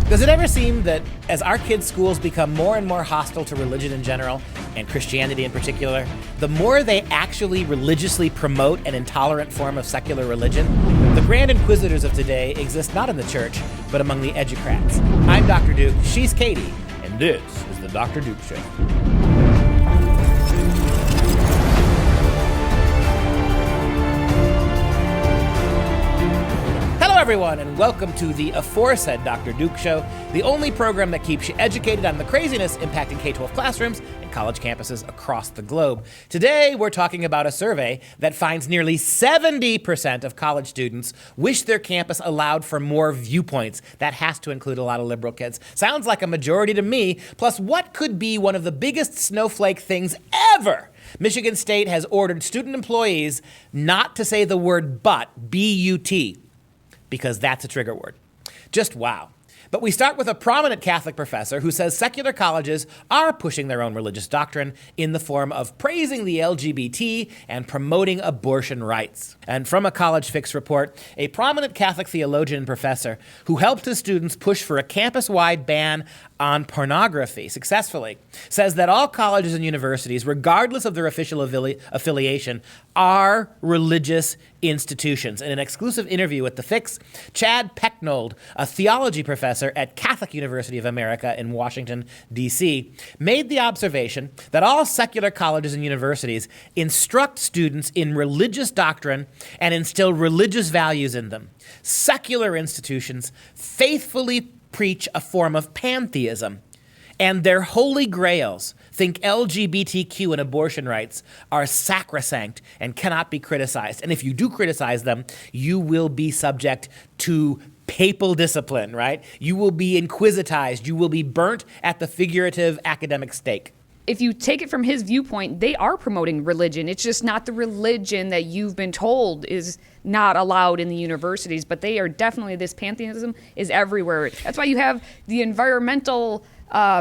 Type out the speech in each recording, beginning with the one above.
Does it ever seem that as our kids' schools become more and more hostile to religion in general, and Christianity in particular, the more they actually religiously promote an intolerant form of secular religion? The grand inquisitors of today exist not in the church, but among the educrats. I'm Dr. Duke, she's Katie, and this is the Dr. Duke Show. Hello, everyone, and welcome to the aforesaid Dr. Duke Show, the only program that keeps you educated on the craziness impacting K-12 classrooms and college campuses across the globe. Today, we're talking about a survey that finds nearly 70% of college students wish their campus allowed for more viewpoints. That has to include a lot of liberal kids. Sounds like a majority to me. Plus, what could be one of the biggest snowflake things ever? Michigan State has ordered student employees not to say the word but, B-U-T, because that's a trigger word. Just wow. But we start with a prominent Catholic professor who says secular colleges are pushing their own religious doctrine in the form of praising the LGBT and promoting abortion rights. And from a College Fix report, a prominent Catholic theologian and professor who helped his students push for a campus-wide ban on pornography successfully says that all colleges and universities, regardless of their official affiliation, are religious institutions. In an exclusive interview with The Fix, Chad Pecknold, a theology professor at Catholic University of America in Washington, D.C., made the observation that all secular colleges and universities instruct students in religious doctrine and instill religious values in them. Secular institutions faithfully preach a form of pantheism, and their holy grails, think LGBTQ and abortion rights, are sacrosanct and cannot be criticized. And if you do criticize them, you will be subject to papal discipline, right? You will be inquisitized. You will be burnt at the figurative academic stake. If you take it from his viewpoint, they are promoting religion. It's just not the religion that you've been told is not allowed in the universities, but they are definitely, this pantheism is everywhere. That's why you have the environmental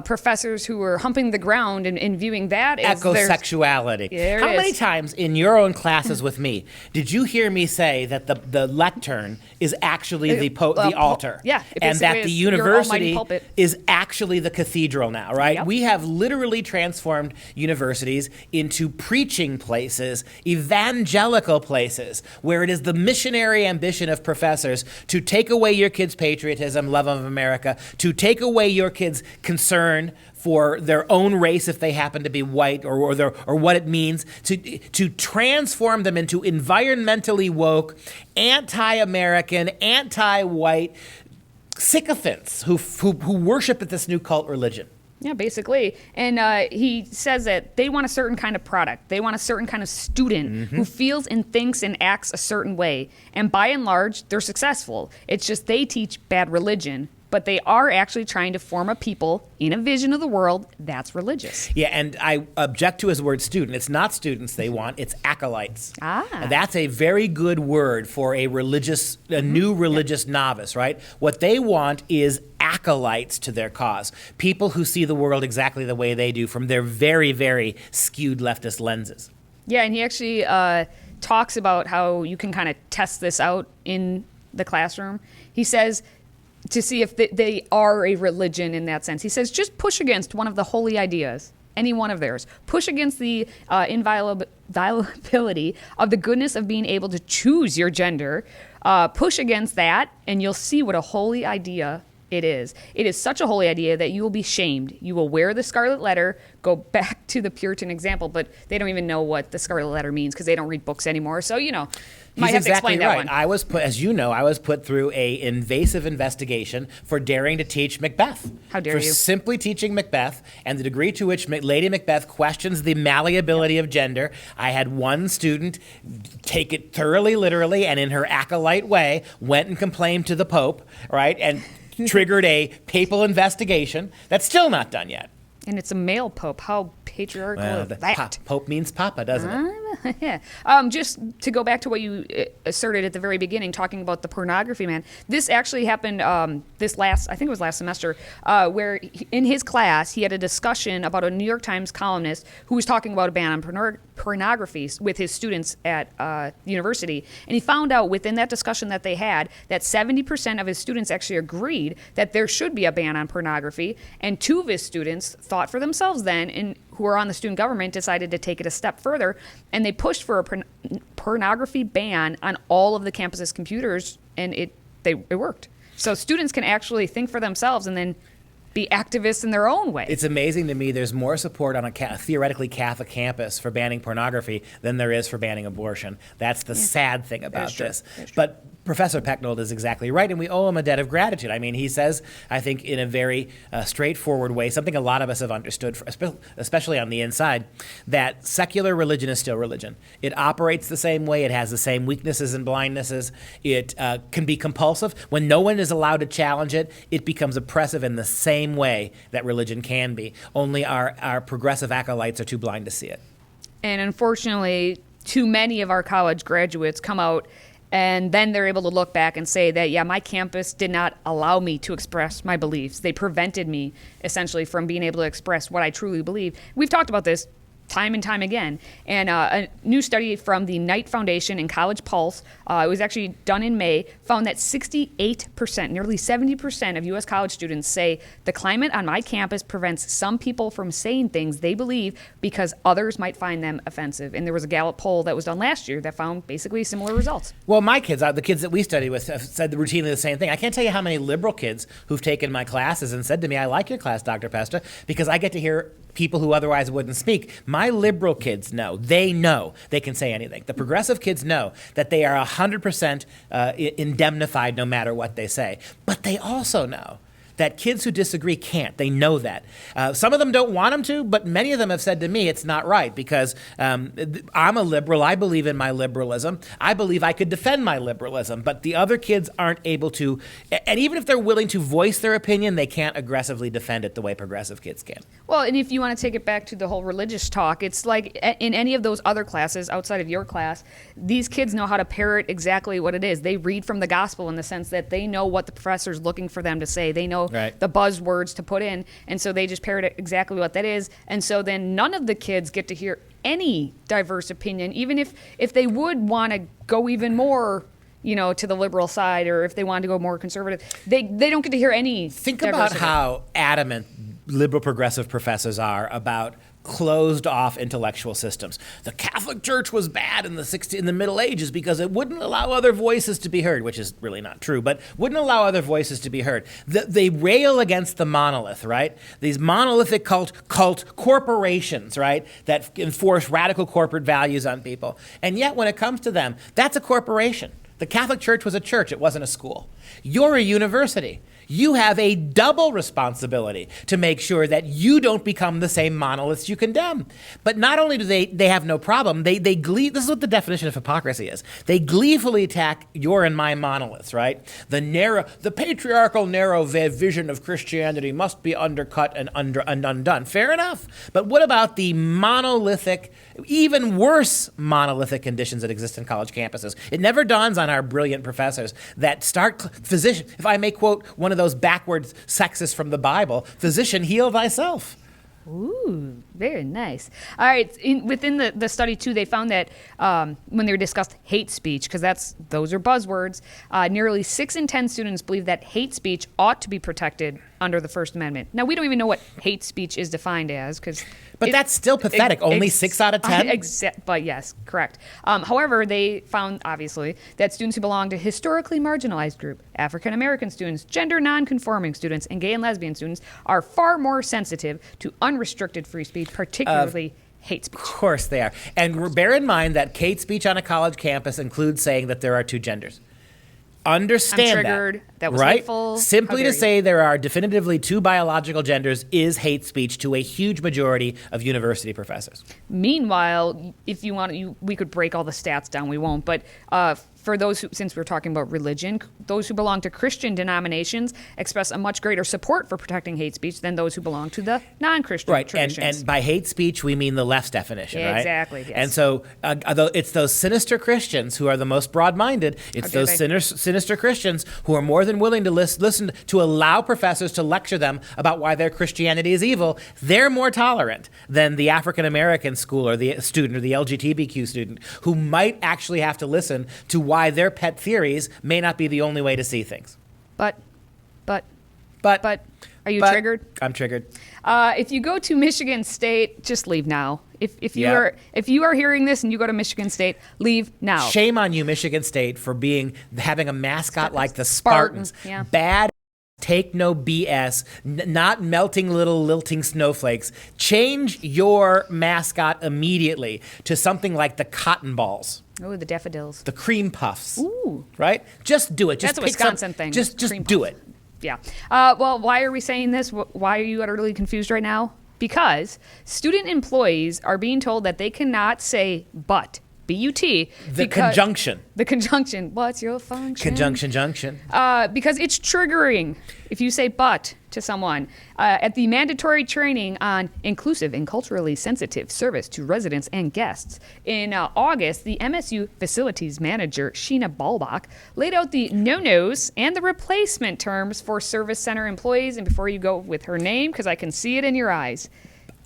professors who are humping the ground and viewing that as ecosexuality. How many times in your own classes with me did you hear me say that the lectern is actually the altar? Yeah, and that the university is actually the cathedral now, right? Yep. We have literally transformed universities into preaching places, evangelical places, where it is the missionary ambition of professors to take away your kids' patriotism, love of America, to take away your kids' concern for their own race if they happen to be white, or what it means to transform them into environmentally woke, anti-American, anti-white sycophants who worship at this new cult religion. Yeah, basically. And he says that they want a certain kind of product. They want a certain kind of student who feels and thinks and acts a certain way. And by and large, they're successful. It's just they teach bad religion, but they are actually trying to form a people in a vision of the world that's religious. Yeah, and I object to his word student. It's not students they want, it's acolytes. And that's a very good word for a new religious novice, right? What they want is acolytes to their cause. People who see the world exactly the way they do from their very, very skewed leftist lenses. Yeah, and he actually talks about how you can kind of test this out in the classroom. He says, to see if they are a religion in that sense. He says, just push against one of the holy ideas, any one of theirs. Push against the inviolability of the goodness of being able to choose your gender. Push against that, and you'll see what a holy idea it is. It is such a holy idea that you will be shamed. You will wear the scarlet letter, go back to the Puritan example, but they don't even know what the scarlet letter means because they don't read books anymore. So, might have to explain that one. I was put through a invasive investigation for daring to teach Macbeth. How dare you? For simply teaching Macbeth, and the degree to which Lady Macbeth questions the malleability of gender. I had one student take it thoroughly literally and in her acolyte way went and complained to the Pope, right? And triggered a papal investigation that's still not done yet. And it's a male pope. How patriarchal is that? Pope means papa, doesn't it? Yeah. Just to go back to what you asserted at the very beginning, talking about the pornography man. This actually happened I think it was last semester, where in his class he had a discussion about a New York Times columnist who was talking about a ban on pornography with his students at university, and he found out within that discussion that they had that 70% of his students actually agreed that there should be a ban on pornography, and 2 of his students thought for themselves then, and who are on the student government, decided to take it a step further, and they pushed for a pornography ban on all of the campus's computers, and it worked. So students can actually think for themselves and then be activists in their own way. It's amazing to me there's more support on a theoretically Catholic campus for banning pornography than there is for banning abortion. That's the sad thing about this. But Professor Pecknold is exactly right, and we owe him a debt of gratitude. I mean, he says, I think in a very straightforward way, something a lot of us have understood, especially on the inside, that secular religion is still religion. It operates the same way. It has the same weaknesses and blindnesses. It can be compulsive. When no one is allowed to challenge it, it becomes oppressive in the same way that religion can be. Only our progressive acolytes are too blind to see it. And unfortunately, too many of our college graduates come out and then they're able to look back and say that, yeah, my campus did not allow me to express my beliefs. They prevented me, essentially, from being able to express what I truly believe. We've talked about this time and time again. And a new study from the Knight Foundation and College Pulse, it was actually done in May, found that 68%, nearly 70% of U.S. college students say the climate on my campus prevents some people from saying things they believe because others might find them offensive. And there was a Gallup poll that was done last year that found basically similar results. Well, my kids, the kids that we study with, have said routinely the same thing. I can't tell you how many liberal kids who've taken my classes and said to me, I like your class, Dr. Pesta, because I get to hear people who otherwise wouldn't speak. My liberal kids know they can say anything. The progressive kids know that they are 100% indemnified no matter what they say. But they also know that kids who disagree can't. They know that. Some of them don't want them to, but many of them have said to me it's not right because I'm a liberal. I believe in my liberalism. I believe I could defend my liberalism, but the other kids aren't able to, and even if they're willing to voice their opinion, they can't aggressively defend it the way progressive kids can. Well, and if you want to take it back to the whole religious talk, it's like in any of those other classes outside of your class, these kids know how to parrot exactly what it is. They read from the gospel in the sense that they know what the professor's looking for them to say. They know the buzzwords to put in, and so they just parrot exactly what that is. And so then none of the kids get to hear any diverse opinion, even if they would want to go even more, to the liberal side, or if they want to go more conservative. They don't get to hear any. Think about how adamant liberal progressive professors are about closed off intellectual systems. The Catholic Church was bad in the Middle Ages because it wouldn't allow other voices to be heard, which is really not true, but wouldn't allow other voices to be heard. They rail against the monolith, right? These monolithic cult corporations, right, that enforce radical corporate values on people. And yet when it comes to them, that's a corporation. The Catholic Church was a church, it wasn't a school. You're a university. You have a double responsibility to make sure that you don't become the same monoliths you condemn. But not only do they have no problem, this is what the definition of hypocrisy is. They gleefully attack your and my monoliths, right? The patriarchal narrow vision of Christianity must be undercut and undone. Fair enough. But what about the monolithic, even worse monolithic conditions that exist in college campuses? It never dawns on our brilliant professors that physician, if I may quote one of those backwards sexist from the Bible, physician, heal thyself. Ooh, very nice. All right, within the study, too, they found that when they discussed hate speech, because those are buzzwords, nearly 6 in 10 students believe that hate speech ought to be protected under the First Amendment. Now, we don't even know what hate speech is defined as, but that's still pathetic. Only 6 out of 10? But yes, correct. However, they found, obviously, that students who belong to historically marginalized group, African-American students, gender non-conforming students, and gay and lesbian students are far more sensitive to unrestricted free speech, particularly hate speech. Of course they are. And bear in mind that hate speech on a college campus includes saying that there are 2 genders. Understand I'm triggered. That was right? hateful. Simply to say there are definitively 2 biological genders is hate speech to a huge majority of university professors. Meanwhile, if you want, we could break all the stats down. We won't. But for those who, since we're talking about religion, those who belong to Christian denominations express a much greater support for protecting hate speech than those who belong to the non-Christian traditions. And by hate speech, we mean the left's definition, right? Exactly, yes. And so it's those sinister Christians who are the most broad-minded. It's those sinister Christians who are more than willing to listen to allow professors to lecture them about why their Christianity is evil. They're more tolerant than the African-American school or the student or the LGBTQ student who might actually have to listen to why their pet theories may not be the only way to see things. But, are you triggered? I'm triggered. If you go to Michigan State, just leave now. If you are hearing this and you go to Michigan State, leave now. Shame on you, Michigan State, for having a mascot like the Spartans. Yeah. Bad. Take no BS, not melting little lilting snowflakes. Change your mascot immediately to something like the cotton balls. Oh, the daffodils. The cream puffs. Ooh. Right? Just do it. That's a Wisconsin thing. Just do it. Yeah. Well, why are we saying this? Why are you utterly confused right now? Because student employees are being told that they cannot say but. B-U-T. The conjunction. The conjunction. What's your function? Conjunction junction. Because it's triggering if you say but to someone. At the mandatory training on inclusive and culturally sensitive service to residents and guests in August, the MSU facilities manager, Sheena Balbach, laid out the no-nos and the replacement terms for service center employees. And before you go with her name, because I can see it in your eyes.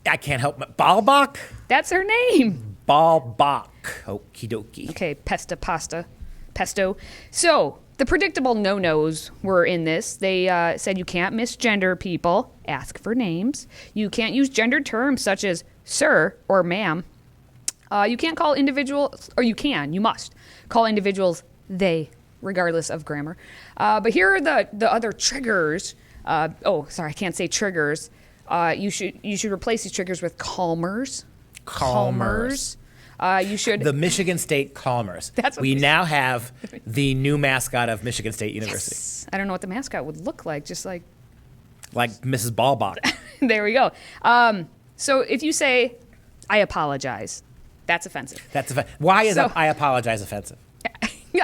I can't help but Balbach? That's her name. Balbach. Okie dokie. Okay, pesto. So, the predictable no-nos were in this. They said you can't misgender people, ask for names. You can't use gendered terms such as sir or ma'am. You can't call individuals, or you must call individuals they, regardless of grammar. But here are the other triggers. I can't say triggers. You should replace these triggers with calmers. Calmers. You should. The Michigan State Calmers. That's what we now have the new mascot of Michigan State University. Yes. I don't know what the mascot would look like, just like Mrs. Balbach. There we go. So if you say, I apologize, that's offensive. Why is I apologize offensive?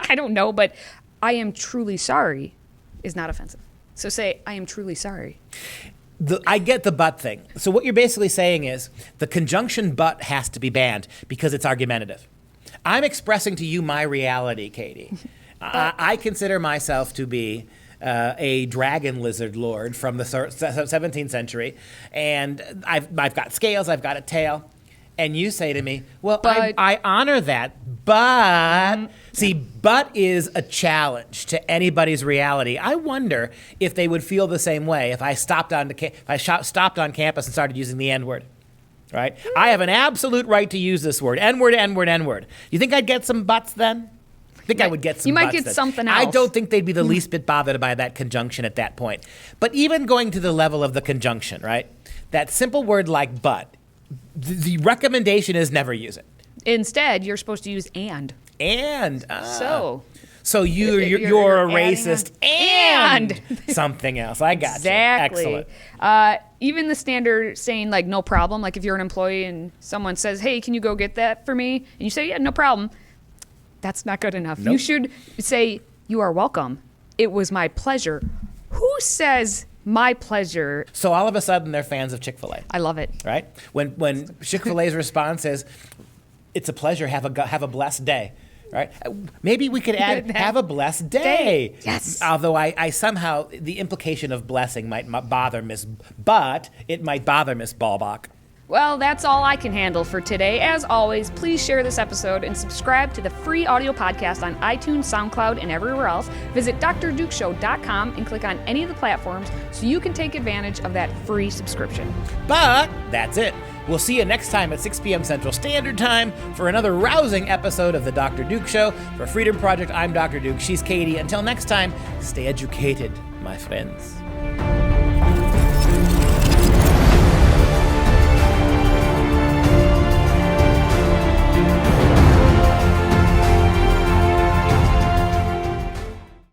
I don't know, but I am truly sorry is not offensive. So say, I am truly sorry. I get the but thing. So what you're basically saying is the conjunction but has to be banned because it's argumentative. I'm expressing to you my reality, Katie. I consider myself to be a dragon lizard lord from the 17th century, and I've got scales, I've got a tail. And you say to me, well, I honor that, but... See, but is a challenge to anybody's reality. I wonder if they would feel the same way if I stopped on campus and started using the N-word, right? I have an absolute right to use this word, N-word, N-word, N-word. You think I'd get some buts then? I think I would get some You might buts get then. something else. I don't think they'd be the least bit bothered by that conjunction at that point. But even going to the level of the conjunction, right? That simple word like but, the recommendation is never use it. Instead, you're supposed to use and. And. So you're a racist and something else. I got exactly. you. Excellent. Even the standard saying like no problem, like if you're an employee and someone says, hey, can you go get that for me? And you say, yeah, no problem. That's not good enough. Nope. You should say, you are welcome. It was my pleasure. Who says my pleasure? So all of a sudden they're fans of Chick-fil-A. I love it. Right? When Chick-fil-A's response is, it's a pleasure, have a blessed day. Right? Maybe we could add, have a blessed day. Yes. Although I somehow, the implication of blessing might bother Miss Balbach. Well, that's all I can handle for today. As always, please share this episode and subscribe to the free audio podcast on iTunes, SoundCloud, and everywhere else. Visit drdukeshow.com and click on any of the platforms so you can take advantage of that free subscription. But that's it. We'll see you next time at 6 p.m. Central Standard Time for another rousing episode of The Dr. Duke Show. For Freedom Project, I'm Dr. Duke. She's Katie. Until next time, stay educated, my friends.